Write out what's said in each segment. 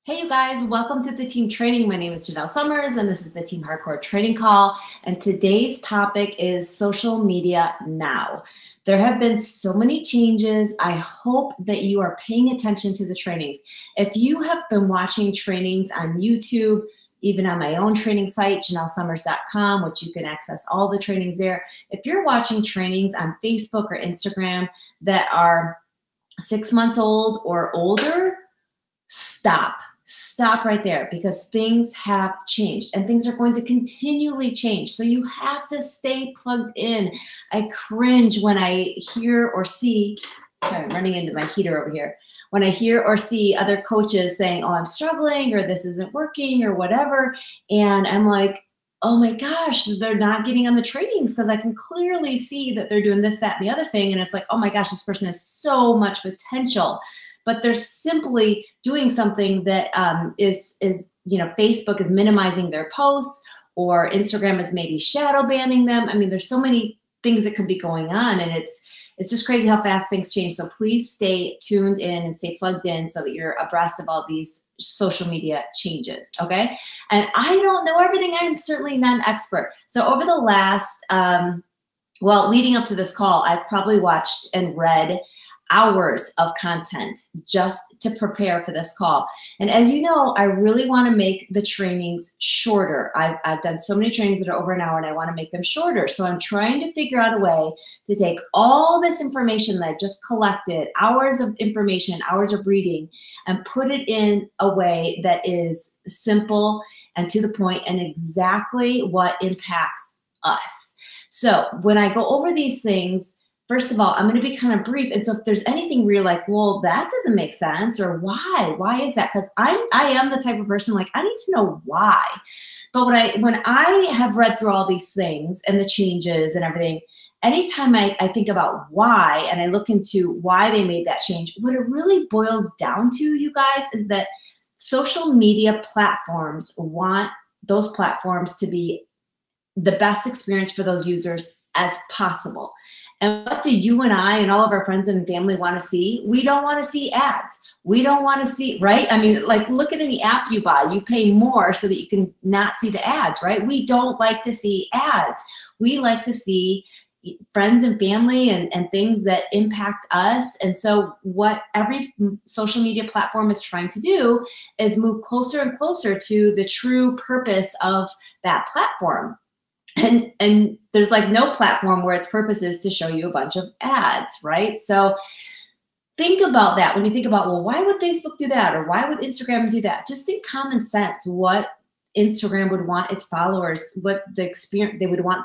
Hey, you guys, welcome to the team training. My name is Janelle Summers, and this is the Team Hardcore Training Call. And today's topic is social media now. There have been so many changes. I hope that you are paying attention to the trainings. If you have been watching trainings on YouTube, even on my own training site, JanelleSummers.com, which you can access all the trainings there. If you're watching trainings on Facebook or Instagram that are 6 months old or older, stop right there, because things have changed and things are going to continually change. So you have to stay plugged in. I cringe when I hear or see, sorry, I'm running into my heater over here. When I hear or see other coaches saying, oh, I'm struggling, or this isn't working, or whatever. And I'm like, oh my gosh, they're not getting on the trainings, because I can clearly see that they're doing this, that, and the other thing. And it's like, oh my gosh, this person has so much potential. But they're simply doing something that is Facebook is minimizing their posts, or Instagram is maybe shadow banning them. I mean, there's so many things that could be going on, and it's just crazy how fast things change. So please stay tuned in and stay plugged in so that you're abreast of all these social media changes, okay? And I don't know everything. I'm certainly not an expert. So over the last, leading up to this call, I've probably watched and read hours of content just to prepare for this call. And as you know, I really want to make the trainings shorter. I've done so many trainings that are over an hour, and I want to make them shorter. So I'm trying to figure out a way to take all this information that I've just collected, hours of information, hours of reading, and put it in a way that is simple and to the point and exactly what impacts us. So when I go over these things, first of all, I'm going to be kind of brief. And so if there's anything where you're like, well, that doesn't make sense, or why is that? Because I am the type of person, like, I need to know why. But when I have read through all these things and the changes and everything, anytime I think about why, and I look into why they made that change, what it really boils down to, you guys, is that social media platforms want those platforms to be the best experience for those users as possible. And what do you and I and all of our friends and family want to see? We don't want to see ads. We don't want to see, right? I mean, like, look at any app you buy. You pay more so that you can not see the ads, right? We don't like to see ads. We like to see friends and family and things that impact us. And so what every social media platform is trying to do is move closer and closer to the true purpose of that platform. And there's like no platform where its purpose is to show you a bunch of ads, right? So think about that when you think about, well, why would Facebook do that? Or why would Instagram do that? Just think common sense, what Instagram would want its followers, what the experience they would want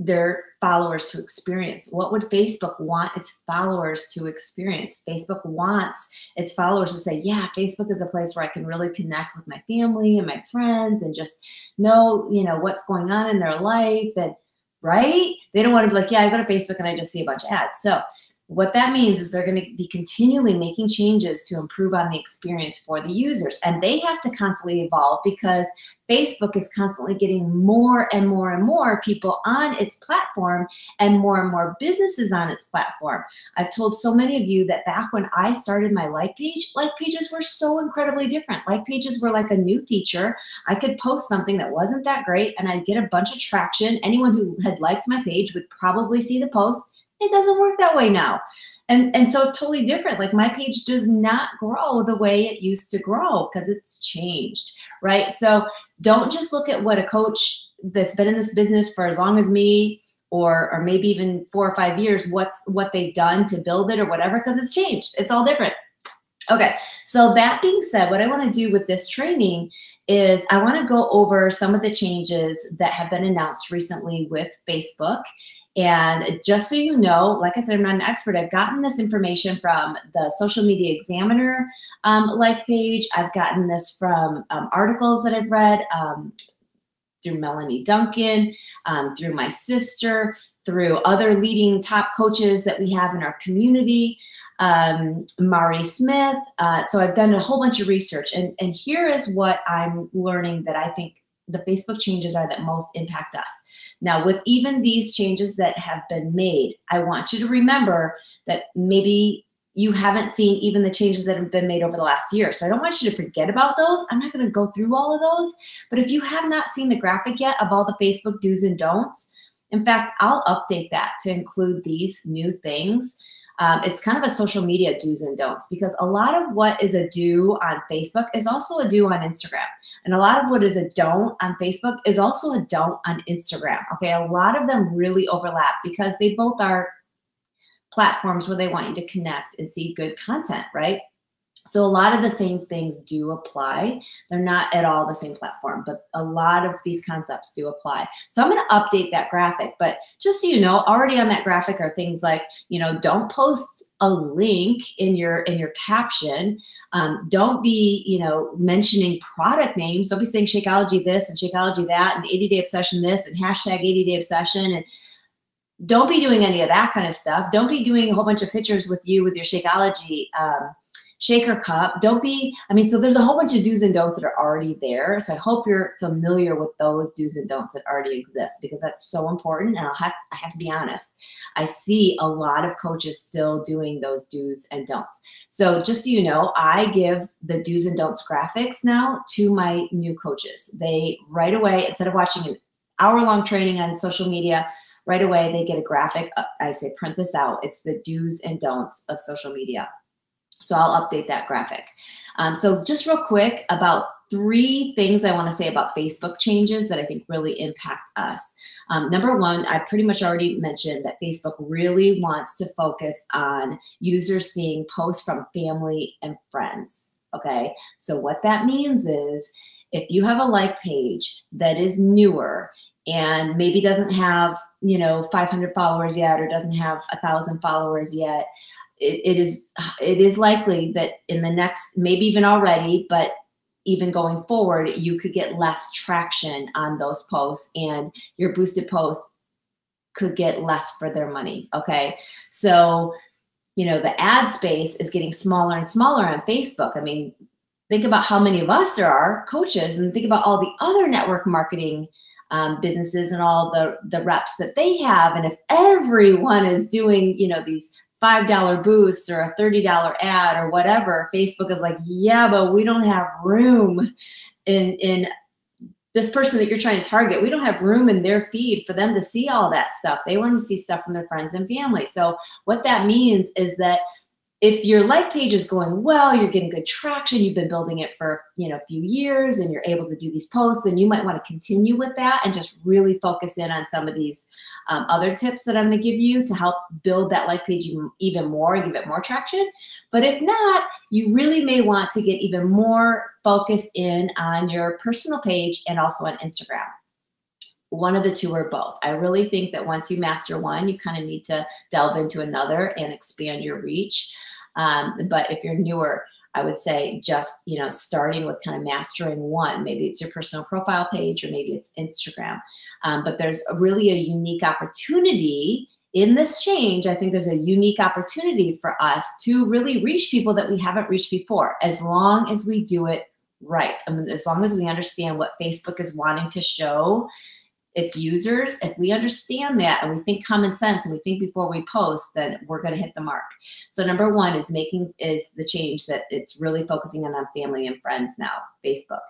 their followers to experience. What would Facebook want its followers to experience? Facebook wants its followers to say, yeah, Facebook is a place where I can really connect with my family and my friends and just know, what's going on in their life. And right? They don't want to be like, yeah, I go to Facebook and I just see a bunch of ads. So what that means is they're going to be continually making changes to improve on the experience for the users. And they have to constantly evolve, because Facebook is constantly getting more and more and more people on its platform and more businesses on its platform. I've told so many of you that back when I started my like page, like pages were so incredibly different. Like pages were like a new feature. I could post something that wasn't that great and I'd get a bunch of traction. Anyone who had liked my page would probably see the post. It doesn't work that way now. And so it's totally different. Like, my page does not grow the way it used to grow because it's changed, right? So don't just look at what a coach that's been in this business for as long as me, or maybe even 4 or 5 years, what they've done to build it or whatever, because it's changed. It's all different. Okay, so that being said, what I want to do with this training is I want to go over some of the changes that have been announced recently with Facebook. And just so you know, like I said, I'm not an expert. I've gotten this information from the Social Media Examiner like page. I've gotten this from articles that I've read through Melanie Duncan, through my sister, through other leading top coaches that we have in our community, Mari Smith. So I've done a whole bunch of research, and here is what I'm learning that I think the Facebook changes are that most impact us. Now, with even these changes that have been made, I want you to remember that maybe you haven't seen even the changes that have been made over the last year. So I don't want you to forget about those. I'm not going to go through all of those, but if you have not seen the graphic yet of all the Facebook do's and don'ts, in fact, I'll update that to include these new things. It's kind of a social media do's and don'ts, because a lot of what is a do on Facebook is also a do on Instagram. And a lot of what is a don't on Facebook is also a don't on Instagram. Okay, a lot of them really overlap because they both are platforms where they want you to connect and see good content, right? So a lot of the same things do apply. They're not at all the same platform, but a lot of these concepts do apply. So I'm going to update that graphic, but just so you know, already on that graphic are things like, you know, don't post a link in your caption. Don't be, you know, mentioning product names. Don't be saying Shakeology this and Shakeology that and 80-day obsession this and hashtag 80-day obsession. And don't be doing any of that kind of stuff. Don't be doing a whole bunch of pictures with you with your Shakeology shaker cup. Don't be, I mean, so there's a whole bunch of do's and don'ts that are already there. So I hope you're familiar with those do's and don'ts that already exist, because that's so important. And I have to be honest, I see a lot of coaches still doing those do's and don'ts. So just so you know, I give the do's and don'ts graphics now to my new coaches. They right away, instead of watching an hour-long training on social media, right away they get a graphic. I say, print this out. It's the do's and don'ts of social media. So I'll update that graphic. So just real quick, about 3 things I want to say about Facebook changes that I think really impact us. Number one, I pretty much already mentioned that Facebook really wants to focus on users seeing posts from family and friends. Okay, so what that means is if you have a like page that is newer and maybe doesn't have, you know, 500 followers yet, or doesn't have 1,000 followers yet, it is likely that in the next, maybe even already, but even going forward, you could get less traction on those posts, and your boosted posts could get less for their money. Okay, so you know, the ad space is getting smaller and smaller on Facebook. I mean, think about how many of us there are coaches, and think about all the other network marketing businesses and all the reps that they have. And if everyone is doing, you know, these $5 boosts or a $30 ad or whatever, Facebook is like, yeah, but we don't have room in this person that you're trying to target. We don't have room in their feed for them to see all that stuff. They want to see stuff from their friends and family. So what that means is that if your like page is going well, you're getting good traction, you've been building it for, you know, a few years, and you're able to do these posts, and you might want to continue with that and just really focus in on some of these other tips that I'm going to give you to help build that like page even more and give it more traction. But if not, you really may want to get even more focused in on your personal page and also on Instagram. One of the two or both. I really think that once you master one, you kind of need to delve into another and expand your reach. But if you're newer, I would say just, you know, starting with kind of mastering one. Maybe it's your personal profile page, or maybe it's Instagram. But there's really a unique opportunity in this change. I think there's a unique opportunity for us to really reach people that we haven't reached before, as long as we do it right. I mean, as long as we understand what Facebook is wanting to show its users. If we understand that and we think common sense and we think before we post, then we're going to hit the mark. So number one is the change that it's really focusing on family and friends now, Facebook.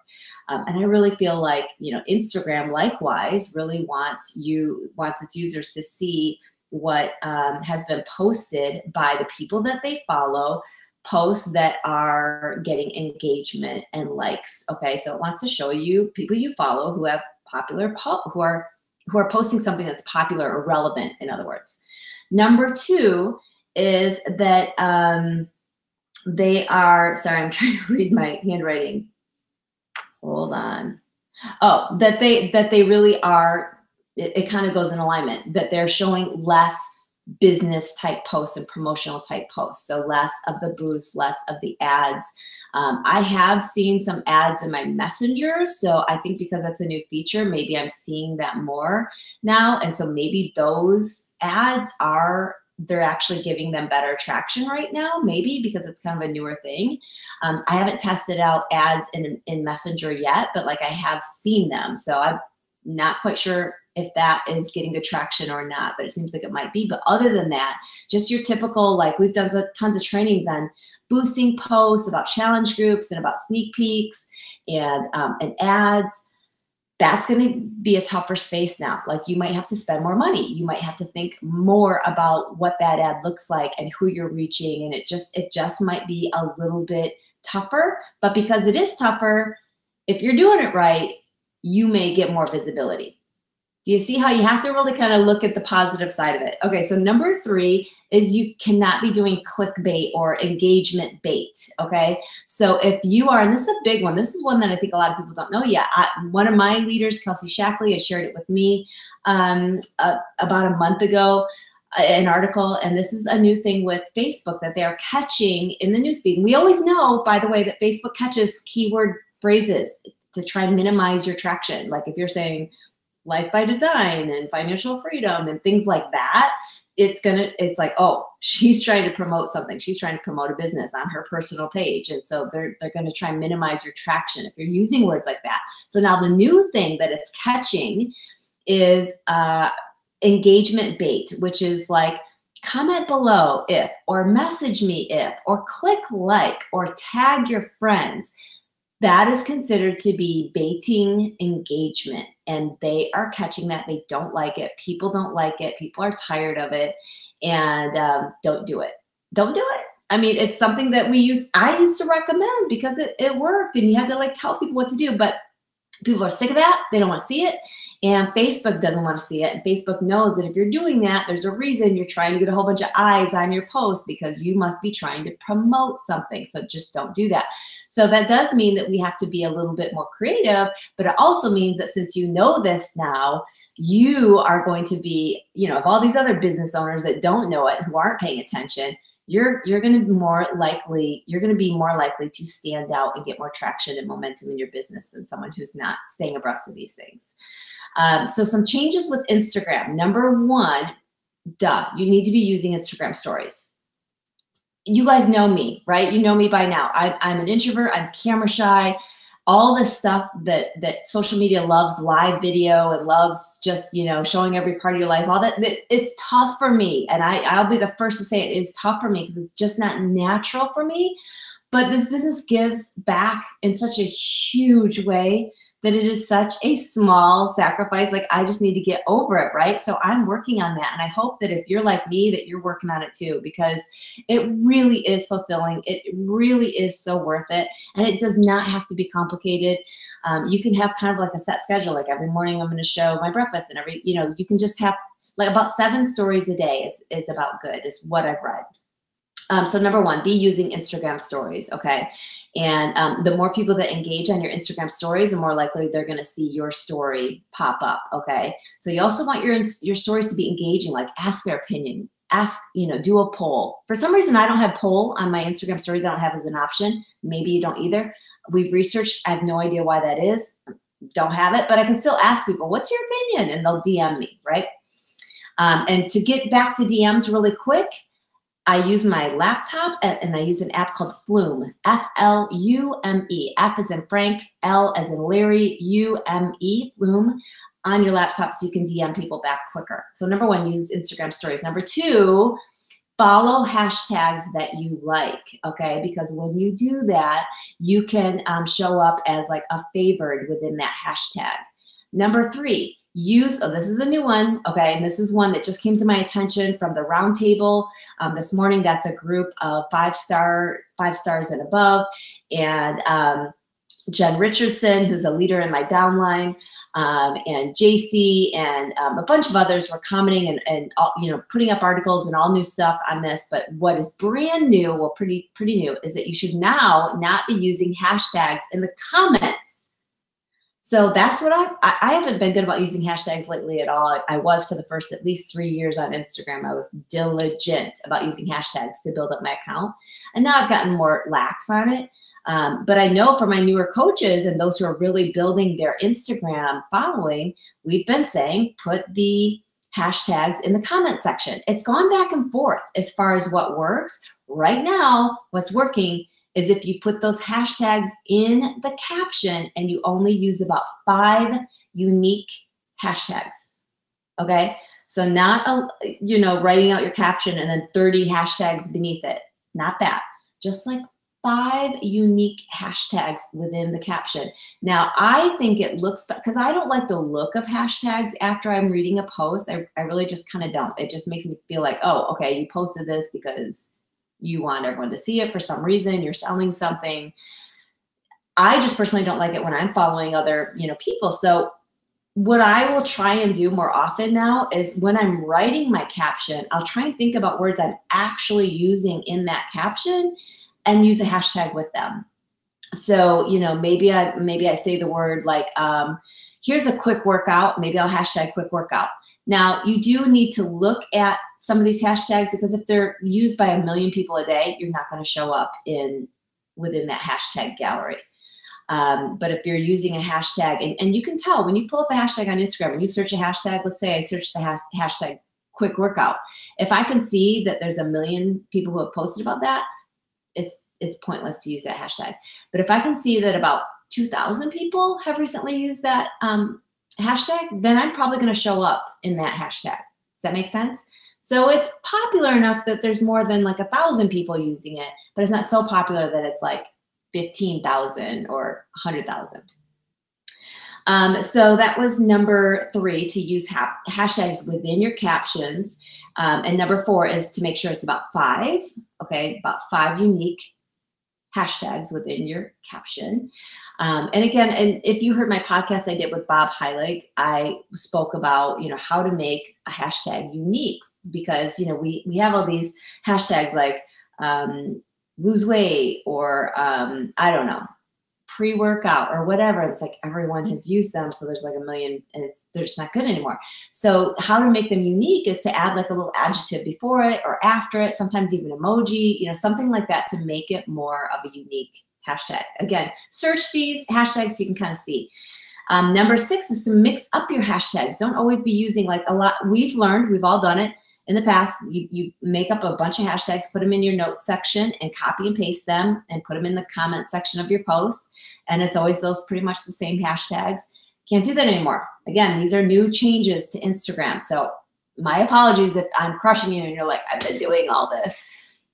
And I really feel like, you know, Instagram likewise really wants its users to see what has been posted by the people that they follow, posts that are getting engagement and likes. Okay, so it wants to show you people you follow who have popular, who are posting something that's popular or relevant, in other words. Number two is that they are, sorry, I'm trying to read my handwriting. Hold on. Oh, that they really are, it kind of goes in alignment, that they're showing less business type posts and promotional type posts. So less of the boost, less of the ads. I have seen some ads in my Messenger. So I think because that's a new feature, maybe I'm seeing that more now. And so maybe those ads they're actually giving them better traction right now, maybe because it's kind of a newer thing. I haven't tested out ads in Messenger yet, but like I have seen them. So I'm not quite sure if that is getting good traction or not, but it seems like it might be. But other than that, just your typical, like we've done tons of trainings on boosting posts, about challenge groups and about sneak peeks and ads. That's going to be a tougher space now. Like you might have to spend more money. You might have to think more about what that ad looks like and who you're reaching. And it just might be a little bit tougher. But because it is tougher, if you're doing it right, you may get more visibility. Do you see how you have to really kind of look at the positive side of it? Okay, so number 3 is you cannot be doing clickbait or engagement bait, okay? So if you are, and this is a big one, this is one that I think a lot of people don't know yet. One of my leaders, Kelsey Shackley, has shared it with me about a month ago, an article, and this is a new thing with Facebook that they're catching in the newsfeed. And we always know, by the way, that Facebook catches keyword phrases to try and minimize your traction. Like if you're saying, life by design and financial freedom and things like that, it's like, oh, she's trying to promote something. She's trying to promote a business on her personal page. And so they're going to try and minimize your traction if you're using words like that. So now the new thing that it's catching is engagement bait, which is like, comment below if, or message me if, or click like, or tag your friends. That is considered to be baiting engagement, and they are catching that. They don't like it. People don't like it. People are tired of it, and don't do it. Don't do it. I mean, it's something that I used to recommend because it worked, and you had to like tell people what to do, but people are sick of that. They don't want to see it. And Facebook doesn't want to see it. And Facebook knows that if you're doing that, there's a reason you're trying to get a whole bunch of eyes on your post, because you must be trying to promote something. So just don't do that. So that does mean that we have to be a little bit more creative, but it also means that since you know this now, you are going to be, of all these other business owners that don't know it, who aren't paying attention, you're going to be more likely to stand out and get more traction and momentum in your business than someone who's not staying abreast of these things. So some changes with Instagram. Number 1, you need to be using Instagram stories. You guys know me, right? You know me by now. I'm an introvert. I'm camera shy. All this stuff that social media loves, live video, and loves just, showing every part of your life, all that, it's tough for me. And I'll be the first to say it is tough for me because it's just not natural for me. But this business gives back in such a huge way that it is such a small sacrifice. Like, I just need to get over it, right? So I'm working on that. And I hope that if you're like me, that you're working on it too, because it really is fulfilling. It really is so worth it. And it does not have to be complicated. You can have kind of like a set schedule. Like every morning I'm going to show my breakfast, and you can just have like about 7 stories a day is about good, is what I've read. So number 1, be using Instagram stories, okay? And the more people that engage on your Instagram stories, the more likely they're going to see your story pop up, okay? So you also want your stories to be engaging, like ask their opinion, do a poll. For some reason, I don't have poll on my Instagram stories. I don't have as an option. Maybe you don't either. We've researched. I have no idea why that is. Don't have it, but I can still ask people, what's your opinion? And they'll DM me, right? And to get back to DMs really quick, I use my laptop and I use an app called Flume, F-L-U-M-E. F as in Frank, L as in Larry, U-M-E, Flume, on your laptop so you can DM people back quicker. So number 1, use Instagram stories. Number 2, follow hashtags that you like, okay? Because when you do that, you can show up as like a favored within that hashtag. Number 3, this is a new one, okay, and this is one that just came to my attention from the roundtable this morning. That's a group of 5 stars and above, and Jen Richardson, who's a leader in my downline, and JC, and a bunch of others were commenting and putting up articles and all new stuff on this. But what is brand new, well, pretty new, is that you should now not be using hashtags in the comments. So that's what I haven't been good about using hashtags lately at all. I was for the first at least 3 years on Instagram. I was diligent about using hashtags to build up my account. And now I've gotten more lax on it. But I know for my newer coaches and those who are really building their Instagram following, we've been saying, put the hashtags in the comment section. It's gone back and forth as far as what works. Right now, what's working is if you put those hashtags in the caption and you only use about 5 unique hashtags. Okay. So not, writing out your caption and then 30 hashtags beneath it. Not that. Just like 5 unique hashtags within the caption. Now, I think it looks, because I don't like the look of hashtags after I'm reading a post. I really just kind of don't. It just makes me feel like, oh, okay, you posted this because you want everyone to see it for some reason. You're selling something. I just personally don't like it when I'm following other, people. So what I will try and do more often now is when I'm writing my caption, I'll try and think about words I'm actually using in that caption and use a hashtag with them. So, maybe I say the word like, here's a quick workout. Maybe I'll hashtag quick workout. Now, you do need to look at some of these hashtags because if they're used by 1 million people a day, you're not going to show up within that hashtag gallery. But if you're using a hashtag, and you can tell when you pull up a hashtag on Instagram, when you search a hashtag, let's say I search the hashtag quick workout. If I can see that there's 1 million people who have posted about that, it's pointless to use that hashtag. But if I can see that about 2,000 people have recently used that hashtag, then I'm probably going to show up in that hashtag. Does that make sense? So it's popular enough that there's more than like 1,000 people using it, but it's not so popular that it's like 15,000 or 100,000. So that was number 3, to use hashtags within your captions. And number 4 is to make sure it's about 5, about 5 unique hashtags within your caption. And again, and if you heard my podcast I did with Bob Heilig, I spoke about, how to make a hashtag unique because, we have all these hashtags like lose weight or I don't know, pre-workout or whatever. It's like everyone has used them. So there's like 1 million and they're just not good anymore. So how to make them unique is to add like a little adjective before it or after it, sometimes even emoji, something like that to make it more of a unique hashtag. Again, search these hashtags so you can kind of see. Number 6 is to mix up your hashtags. Don't always be using like a lot. We've all done it. In the past, you make up a bunch of hashtags, put them in your notes section and copy and paste them and put them in the comment section of your post. And it's always those pretty much the same hashtags. Can't do that anymore. Again, these are new changes to Instagram. So my apologies if I'm crushing you and you're like, I've been doing all this.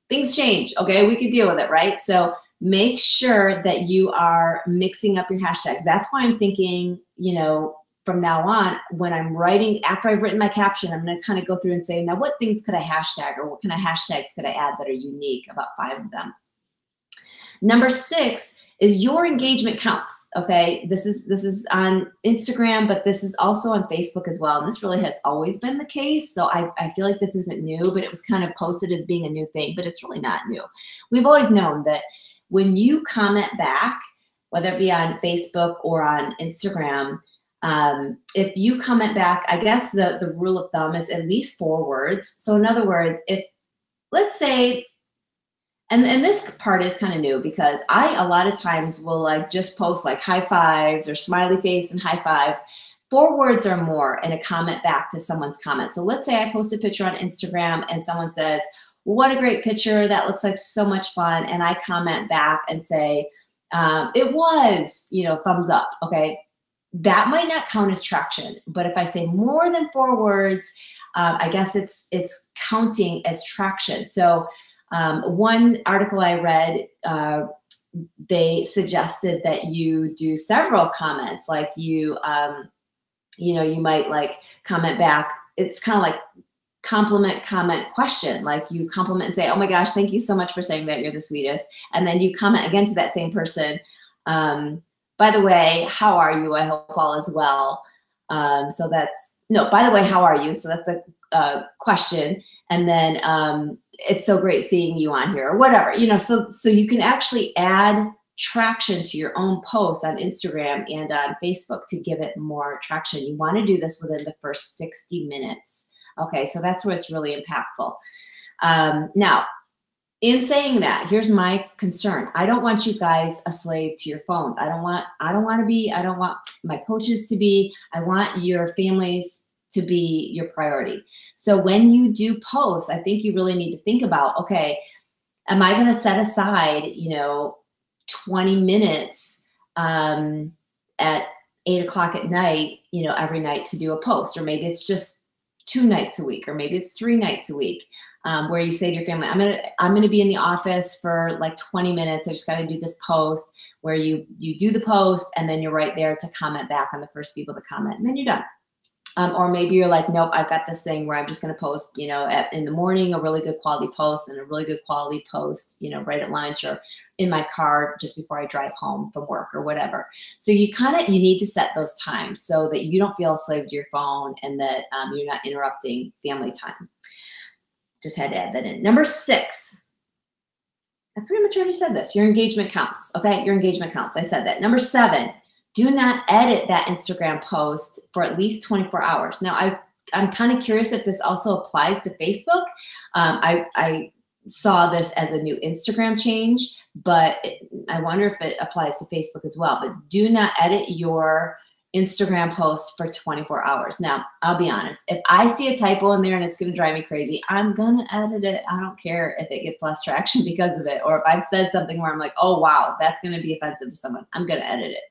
Things change, okay? We can deal with it, right? So make sure that you are mixing up your hashtags. That's why I'm thinking, from now on, when I'm writing, after I've written my caption, I'm going to kind of go through and say, now what things could I hashtag or what kind of hashtags could I add that are unique, about 5 of them. Number 6 is your engagement counts. Okay. This is on Instagram, but this is also on Facebook as well. And this really has always been the case. So I feel like this isn't new, but it was kind of posted as being a new thing, but it's really not new. We've always known that when you comment back, whether it be on Facebook or on Instagram, if you comment back, I guess the rule of thumb is at least 4 words. So in other words, if let's say, and this part is kind of new because I a lot of times will like just post like high fives or smiley face and high fives. 4 words or more in a comment back to someone's comment. So let's say I post a picture on Instagram and someone says, what a great picture. That looks like so much fun. And I comment back and say, it was, thumbs up. Okay. That might not count as traction, but if I say more than 4 words, I guess it's counting as traction. So one article I read, they suggested that you do several comments, like you might like comment back. It's kind of like compliment, comment, question. Like you compliment and say, oh my gosh, thank you so much for saying that. You're the sweetest. And then you comment again to that same person. By the way, how are you? I hope all is well. By the way, how are you? So that's a question. And then it's so great seeing you on here or whatever, so you can actually add traction to your own post on Instagram and on Facebook to give it more traction. You want to do this within the first 60 minutes. Okay, so that's where it's really impactful. Now, in saying that, here's my concern. I don't want you guys a slave to your phones. I don't want my coaches to be. I want your families to be your priority. So when you do posts, I think you really need to think about, okay, am I going to set aside, 20 minutes at 8 o'clock at night, every night to do a post? Or maybe it's just 2 nights a week, or maybe it's 3 nights a week, where you say to your family, I'm gonna be in the office for like 20 minutes. I just got to do this post, where you do the post and then you're right there to comment back on the first people to comment, and then you're done. Or maybe you're like, nope, I've got this thing where I'm just going to post, you know, in the morning, a really good quality post, and a really good quality post, you know, right at lunch or in my car just before I drive home from work or whatever. So you need to set those times so that you don't feel a slave to your phone, and that you're not interrupting family time. Just had to add that in. Number 6, I pretty much already said this. Your engagement counts. Okay, your engagement counts. I said that. Number 7, do not edit that Instagram post for at least 24 hours. Now, I'm kind of curious if this also applies to Facebook. I saw this as a new Instagram change, but I wonder if it applies to Facebook as well. But do not edit your Instagram post for 24 hours. Now, I'll be honest. If I see a typo in there and it's going to drive me crazy, I'm going to edit it. I don't care if it gets less traction because of it, or if I've said something where I'm like, oh, wow, that's going to be offensive to someone. I'm going to edit it.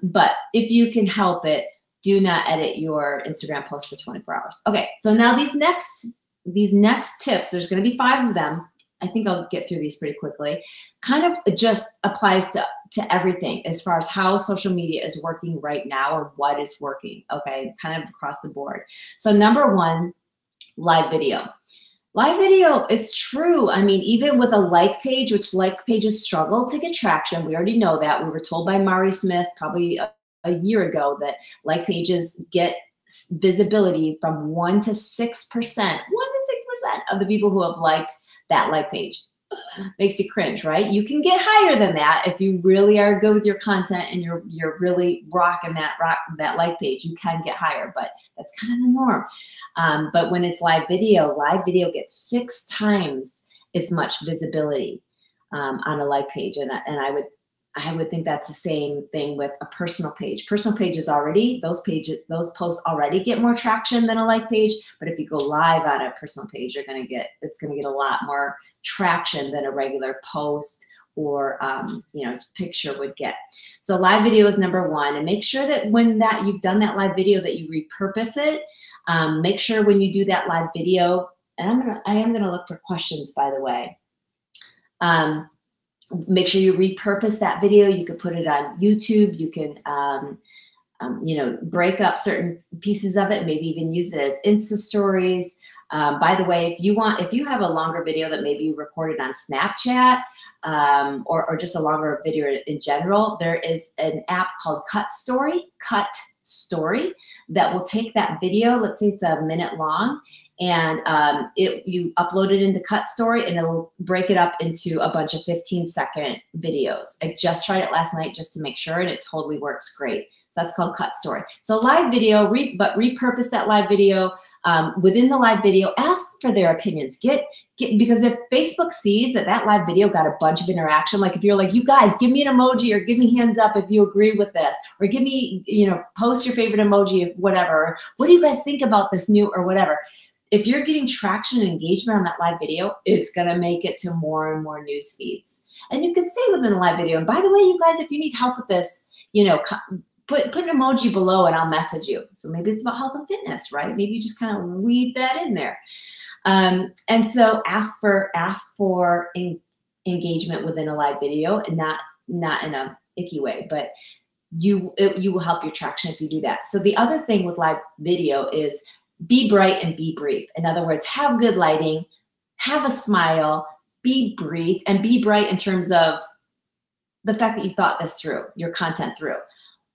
But if you can help it, do not edit your Instagram post for 24 hours. Okay, so now these next tips, there's going to be 5 of them. I think I'll get through these pretty quickly. Kind of just applies to everything as far as how social media is working right now, or what is working, okay, kind of across the board. So number 1, live video. Live video, it's true. I mean, even with a like page, which like pages struggle to get traction, we already know that. We were told by Mari Smith probably a year ago that like pages get visibility from 1 to 6%. 1 to 6% of the people who have liked that like page. Makes you cringe, right? You can get higher than that if you really are good with your content and you're really rocking that like page. You can get higher, but that's kind of the norm. But when it's live video gets 6 times as much visibility on a like page, and I would think that's the same thing with a personal page. Personal pages already, those posts already get more traction than a like page. But if you go live on a personal page, it's going to get a lot more traction than a regular post or picture would get. So live video is number 1, and make sure that when you've done that live video that you repurpose it. Make sure when you do that live video, and I am gonna look for questions, by the way. Make sure you repurpose that video. You could put it on YouTube. You can, break up certain pieces of it, maybe even use it as Insta stories. By the way, if you have a longer video that maybe you recorded on Snapchat, or just a longer video in general, there is an app called Cut Story, that will take that video, let's say it's a minute long, and you upload it into Cut Story, and it'll break it up into a bunch of 15-second videos. I just tried it last night just to make sure, and it totally works great. So that's called Cut Story. So live video, but repurpose that live video. Within the live video, ask for their opinions. Because if Facebook sees that live video got a bunch of interaction, like if you're like, you guys, give me an emoji, or give me hands up if you agree with this, or give me, post your favorite emoji, if whatever. Or, what do you guys think about this new, or whatever? If you're getting traction and engagement on that live video, it's gonna make it to more and more news feeds. And you can say within the live video, and by the way, you guys, if you need help with this, put an emoji below and I'll message you. So maybe it's about health and fitness, right? Maybe you just kind of weave that in there. And so ask for engagement within a live video, and not in a icky way, but you will help your traction if you do that. So the other thing with live video is be bright and be brief. In other words, have good lighting, have a smile, be brief, and be bright in terms of the fact that you thought this through, your content through.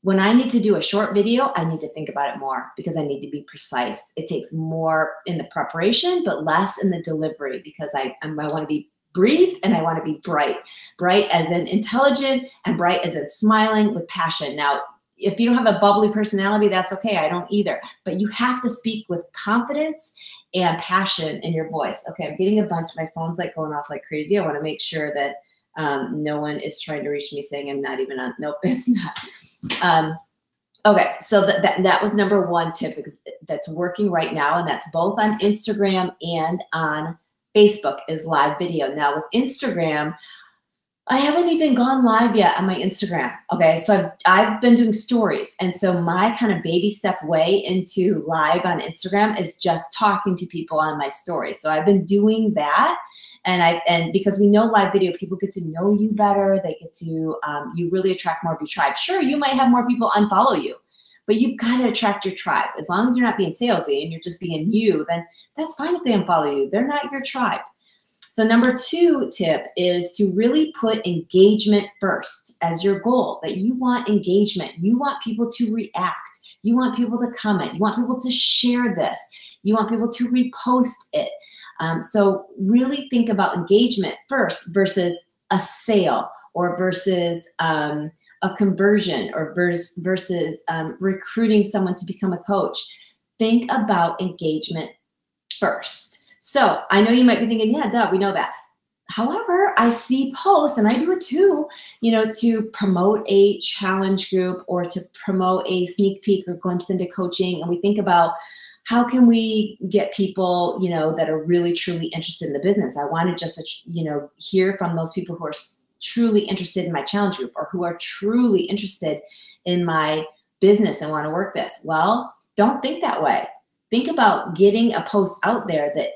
When I need to do a short video, I need to think about it more because I need to be precise. It takes more in the preparation, but less in the delivery, because I want to be brief and I want to be bright. Bright as in intelligent, and bright as in smiling with passion. Now, if you don't have a bubbly personality, that's okay. I don't either. But you have to speak with confidence and passion in your voice. Okay, I'm getting a bunch. My phone's like going off like crazy. I want to make sure that no one is trying to reach me saying I'm not even on. Nope, it's not. Okay, so that was number 1 tip that's working right now, and that's both on Instagram and on Facebook, is live video. Now with Instagram, I haven't even gone live yet on my Instagram. Okay, so I've been doing stories, and so my kind of baby step way into live on Instagram is just talking to people on my stories. So I've been doing that, and because we know live video, people get to know you better. They get to you really attract more of your tribe. Sure, you might have more people unfollow you, but you've got to attract your tribe. As long as you're not being salesy and you're just being you, then that's fine if they unfollow you. They're not your tribe. So number 2 tip is to really put engagement first as your goal, that you want engagement. You want people to react. You want people to comment. You want people to share this. You want people to repost it. So really think about engagement first versus a sale or versus a conversion or versus recruiting someone to become a coach. Think about engagement first. So I know you might be thinking, yeah, duh, we know that. However, I see posts, and I do it too, to promote a challenge group or to promote a sneak peek or glimpse into coaching. And we think about how can we get people, that are really, truly interested in the business. I want to just, hear from those people who are truly interested in my challenge group or who are truly interested in my business and want to work this. Well, don't think that way. Think about getting a post out there that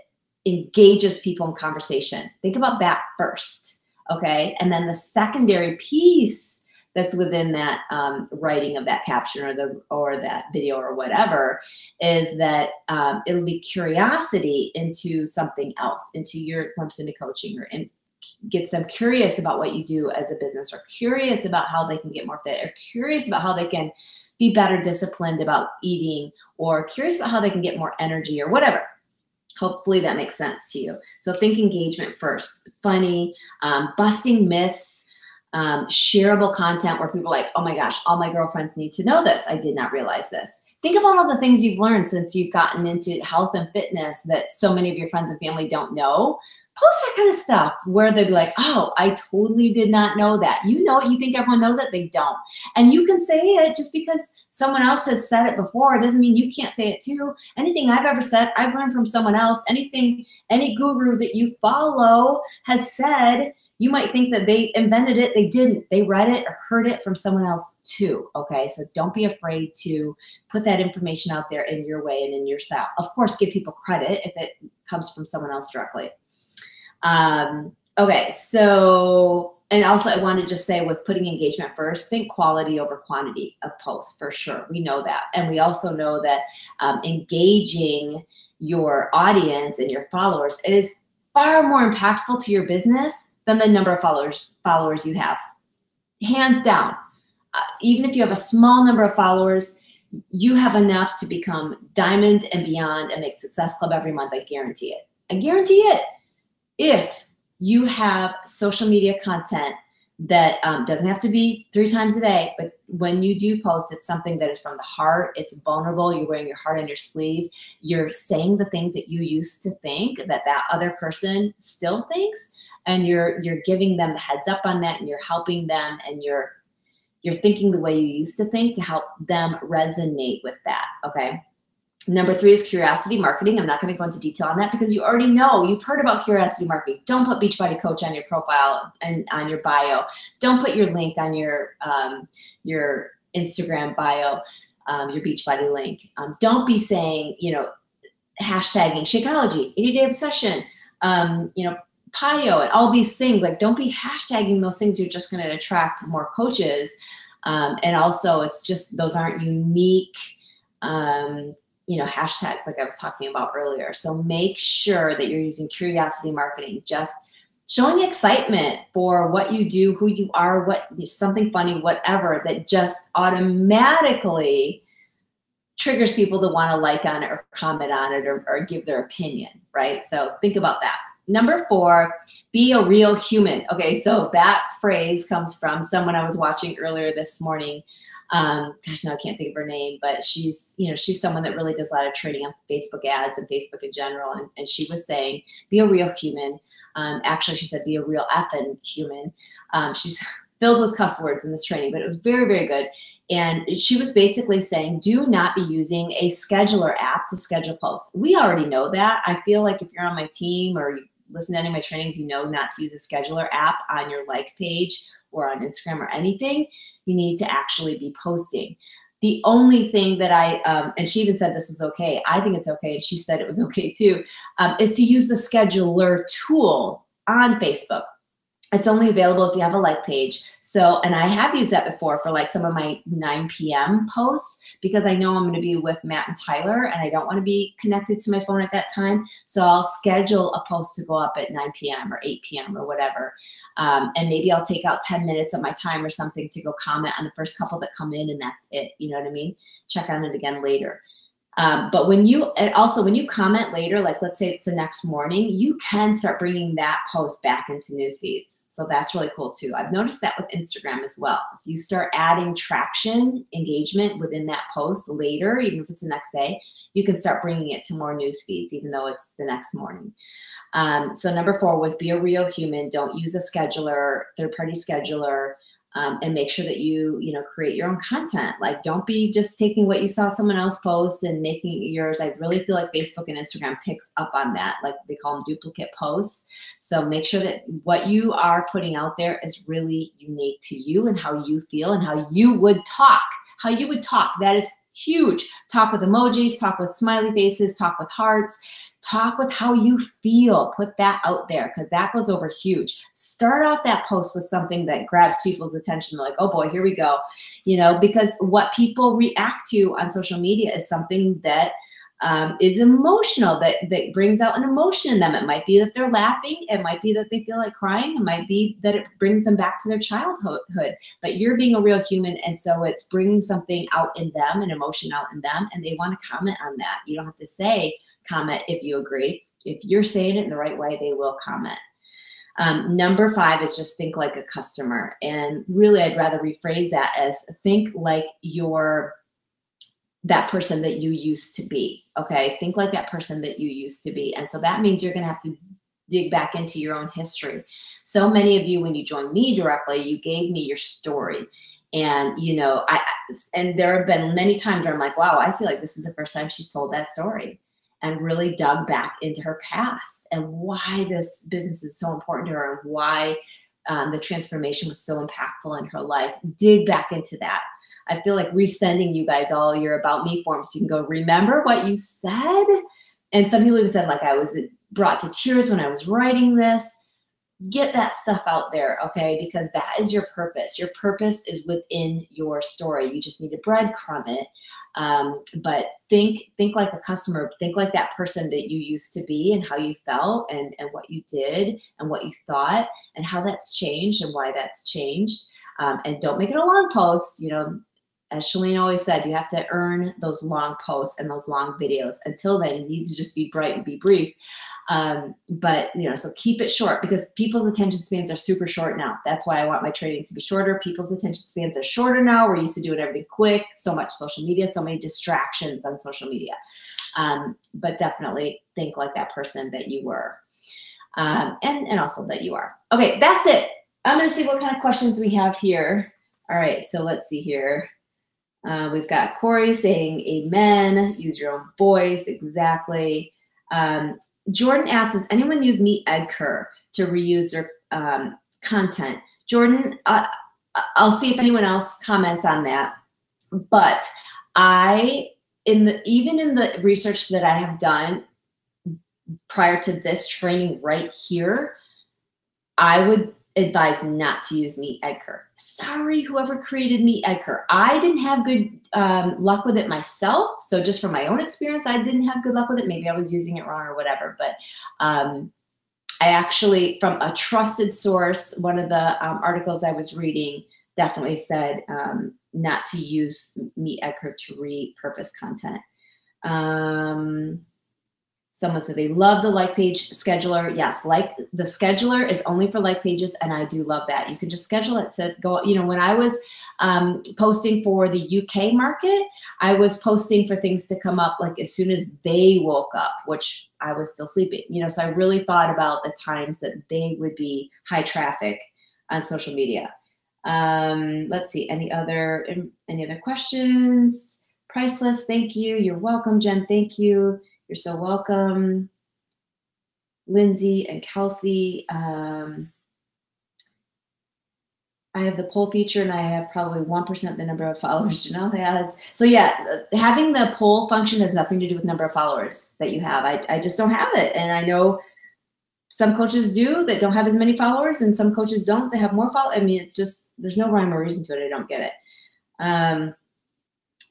engages people in conversation. Think about that first, okay? And then the secondary piece that's within that writing of that caption or that video or whatever is that it'll be curiosity into something else, into your glimpse into coaching, or gets them curious about what you do as a business, or curious about how they can get more fit, or curious about how they can be better disciplined about eating, or curious about how they can get more energy or whatever. Hopefully that makes sense to you. So think engagement first. Funny, busting myths, shareable content where people are like, oh my gosh, all my girlfriends need to know this. I did not realize this. Think about all the things you've learned since you've gotten into health and fitness that so many of your friends and family don't know. Post that kind of stuff where they'd be like, oh, I totally did not know that. You know it, you think everyone knows it, they don't. And you can say it just because someone else has said it before. It doesn't mean you can't say it too. Anything I've ever said, I've learned from someone else. Anything, any guru that you follow has said, you might think that they invented it. They didn't. They read it or heard it from someone else too, okay? So don't be afraid to put that information out there in your way and in your style. Of course, give people credit if it comes from someone else directly. Okay, so, and also I want to just say with putting engagement first, think quality over quantity of posts for sure. We know that. And we also know that engaging your audience and your followers is far more impactful to your business than the number of followers you have. Hands down. Even if you have a small number of followers, you have enough to become diamond and beyond and make Success Club every month. I guarantee it. I guarantee it. If you have social media content that doesn't have to be 3 times a day, but when you do post, it's something that is from the heart, it's vulnerable, you're wearing your heart on your sleeve, you're saying the things that you used to think that other person still thinks, and you're giving them the heads up on that, and you're helping them, and you're thinking the way you used to think to help them resonate with that, okay? Number 3 is curiosity marketing. I'm not going to go into detail on that because you already know. You've heard about curiosity marketing. Don't put Beachbody Coach on your profile and on your bio. Don't put your link on your Instagram bio, your Beachbody link. Don't be saying, hashtagging Shakeology, 80-day obsession, PIO, and all these things. Like, don't be hashtagging those things. You're just going to attract more coaches. And also, it's just, those aren't unique hashtags like I was talking about earlier. So make sure that you're using curiosity marketing, just showing excitement for what you do, who you are, something funny, whatever, that just automatically triggers people to want to like on it or comment on it or give their opinion, right? So think about that. Number 4, be a real human. Okay, so that phrase comes from someone I was watching earlier this morning. Gosh, now I can't think of her name, but she's someone that really does a lot of trading on Facebook ads and Facebook in general. And she was saying, be a real human. Actually, she said, be a real effing human. She's filled with cuss words in this training, but it was very, very good. And she was basically saying, do not be using a scheduler app to schedule posts. We already know that. I feel like if you're on my team or you listen to any of my trainings, you know not to use a scheduler app on your like page or on Instagram or anything. You need to actually be posting. The only thing that and she even said this was okay, I think it's okay, and she said it was okay too, is to use the scheduler tool on Facebook. It's only available if you have a like page. So, and I have used that before for like some of my 9 p.m. posts, because I know I'm going to be with Matt and Tyler and I don't want to be connected to my phone at that time. So I'll schedule a post to go up at 9 p.m. or 8 p.m. or whatever. And maybe I'll take out 10 minutes of my time or something to go comment on the first couple that come in, and that's it. You know what I mean? Check on it again later. But when you comment later, like let's say it's the next morning, you can start bringing that post back into news feeds. So that's really cool too. I've noticed that with Instagram as well. If you start adding traction, engagement within that post later, even if it's the next day, you can start bringing it to more news feeds, even though it's the next morning. So number 4 was be a real human. Don't use a scheduler, third-party scheduler. And make sure that you create your own content. Like, don't be just taking what you saw someone else post and making it yours. I really feel like Facebook and Instagram picks up on that. Like, they call them duplicate posts. So make sure that what you are putting out there is really unique to you and how you feel and how you would talk. How you would talk. That is huge. Talk with emojis, talk with smiley faces, talk with hearts. Talk with how you feel. Put that out there, because that goes over huge. Start off that post with something that grabs people's attention. They're like, oh boy, here we go. Because what people react to on social media is something that is emotional, that brings out an emotion in them. It might be that they're laughing. It might be that they feel like crying. It might be that it brings them back to their childhood. But you're being a real human, and so it's bringing something out in them, an emotion out in them, and they want to comment on that. You don't have to say comment if you agree. If you're saying it in the right way, they will comment. Number 5 is just think like a customer. And really, I'd rather rephrase that as think like you're that person that you used to be. Okay, think like that person that you used to be. And so that means you're going to have to dig back into your own history. So many of you, when you joined me directly, you gave me your story. And, and there have been many times where I'm like, wow, I feel like this is the first time she's told that story, and really dug back into her past and why this business is so important to her, and why the transformation was so impactful in her life. Dig back into that. I feel like resending you guys all your About Me forms so you can go, remember what you said? And some people even said, like, I was brought to tears when I was writing this. Get that stuff out there, okay? Because that is your purpose. Your purpose is within your story. You just need to breadcrumb it. But think like a customer. Think like that person that you used to be, and how you felt, and what you did, and what you thought, and how that's changed, and why that's changed. And don't make it a long post. As Chalene always said, you have to earn those long posts and those long videos. Until then, you need to just be bright and be brief. But so keep it short, because people's attention spans are super short now. That's why I want my trainings to be shorter. People's attention spans are shorter now. We're used to doing everything quick, so much social media, so many distractions on social media. But definitely think like that person that you were, and also that you are. Okay, that's it. I'm going to see what kind of questions we have here. All right, so let's see here. We've got Corey saying amen, use your own voice, exactly. Jordan asks, does anyone use Meet Edgar to reuse their content? Jordan, I'll see if anyone else comments on that. But even in the research that I have done prior to this training right here, I would advise not to use Meet Edgar. Sorry, whoever created Meet Edgar. I didn't have good luck with it myself. So just from my own experience, I didn't have good luck with it. Maybe I was using it wrong or whatever. But I actually, from a trusted source, one of the articles I was reading definitely said not to use Meet Edgar to repurpose content. Someone said they love the like page scheduler. Yes, like the scheduler is only for like pages, and I do love that. You can just schedule it to go. When I was posting for the UK market, I was posting for things to come up like as soon as they woke up, which I was still sleeping. So I really thought about the times that they would be high traffic on social media. Let's see, any other questions? Priceless, thank you. You're welcome, Jen. Thank you. You're so welcome. Lindsay and Kelsey. I have the poll feature and I have probably 1% the number of followers Janelle has. So yeah, having the poll function has nothing to do with number of followers that you have. I just don't have it. And I know some coaches do that don't have as many followers, and some coaches don't, they have more followers. I mean, it's just, there's no rhyme or reason to it. I don't get it.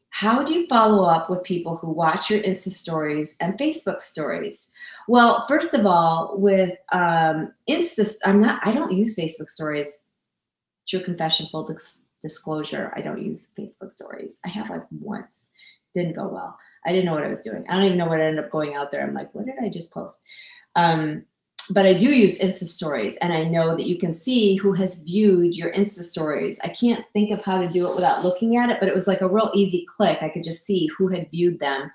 How do you follow up with people who watch your Insta stories and Facebook stories? Well, first of all, with Insta, I don't use Facebook stories. True confession, full disclosure, I don't use Facebook stories. I have like once, didn't go well. I didn't know what I was doing. I don't even know what ended up going out there. I'm like, what did I just post? But I do use Insta stories, and I know that you can see who has viewed your Insta stories. I can't think of how to do it without looking at it, but it was like a real easy click. I could just see who had viewed them.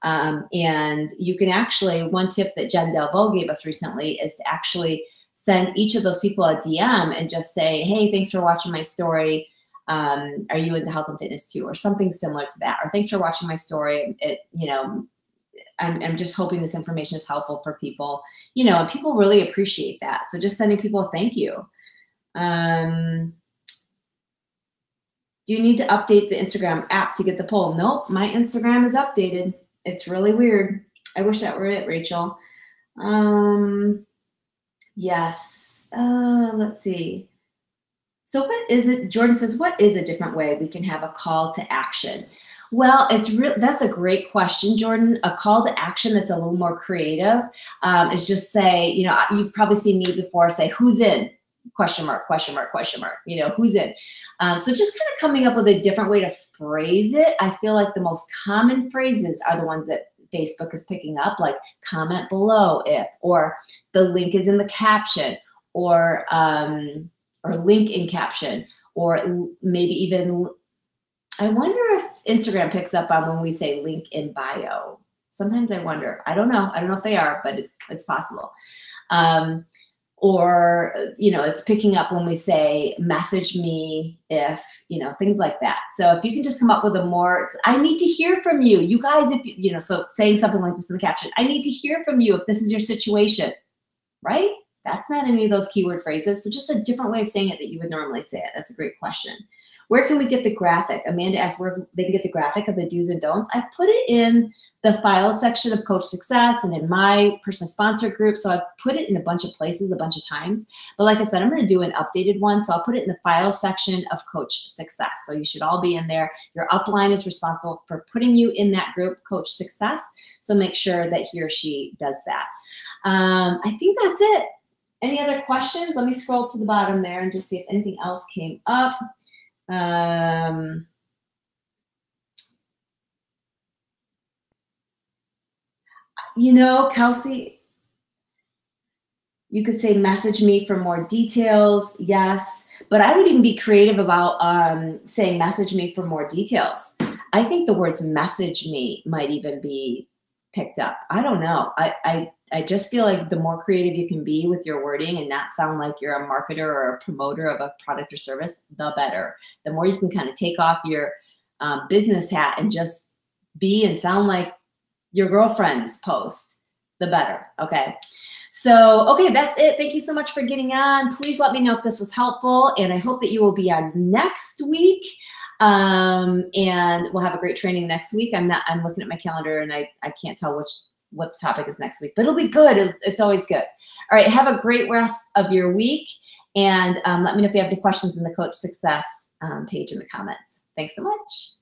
And you can actually, one tip that Jen Delvaux gave us recently is to actually send each of those people a DM and just say, hey, thanks for watching my story. Are you into health and fitness too? Or something similar to that. Or thanks for watching my story. I'm just hoping this information is helpful for people, and people really appreciate that. So just sending people a thank you. Do you need to update the Instagram app to get the poll? Nope, my Instagram is updated. It's really weird. I wish that were it, Rachel. Yes, let's see. So what is it? Jordan says, what is a different way we can have a call to action? Well, that's a great question, Jordan. A call to action that's a little more creative is just say, you've probably seen me before say, who's in? Question mark, question mark, question mark, who's in? So just kind of coming up with a different way to phrase it. I feel like the most common phrases are the ones that Facebook is picking up, like comment below if, or the link is in the caption, or link in caption, or maybe even, I wonder if Instagram picks up on when we say link in bio. Sometimes I wonder. I don't know. I don't know if they are, but it's possible. Or, it's picking up when we say message me if, things like that. So if you can just come up with a more, I need to hear from you. You guys, if so saying something like this in the caption, I need to hear from you if this is your situation, right? That's not any of those keyword phrases. So just a different way of saying it that you would normally say it. That's a great question. Where can we get the graphic? Amanda asked where they can get the graphic of the do's and don'ts. I put it in the file section of Coach Success and in my personal sponsor group. So I've put it in a bunch of places a bunch of times. But like I said, I'm going to do an updated one. So I'll put it in the file section of Coach Success. So you should all be in there. Your upline is responsible for putting you in that group, Coach Success. So make sure that he or she does that. I think that's it. Any other questions? Let me scroll to the bottom there and just see if anything else came up. Kelsey, you could say message me for more details. Yes, but I would even be creative about saying message me for more details. I think the words message me might even be picked up. I don't know. I just feel like the more creative you can be with your wording and not sound like you're a marketer or a promoter of a product or service, the better. The more you can kind of take off your business hat and just be and sound like your girlfriend's post, the better. Okay. So, okay, that's it. Thank you so much for getting on. Please let me know if this was helpful, and I hope that you will be on next week. And we'll have a great training next week. I'm looking at my calendar and I can't tell what the topic is next week, but it'll be good. It's always good. All right. Have a great rest of your week. And let me know if you have any questions in the Coach Success page in the comments. Thanks so much.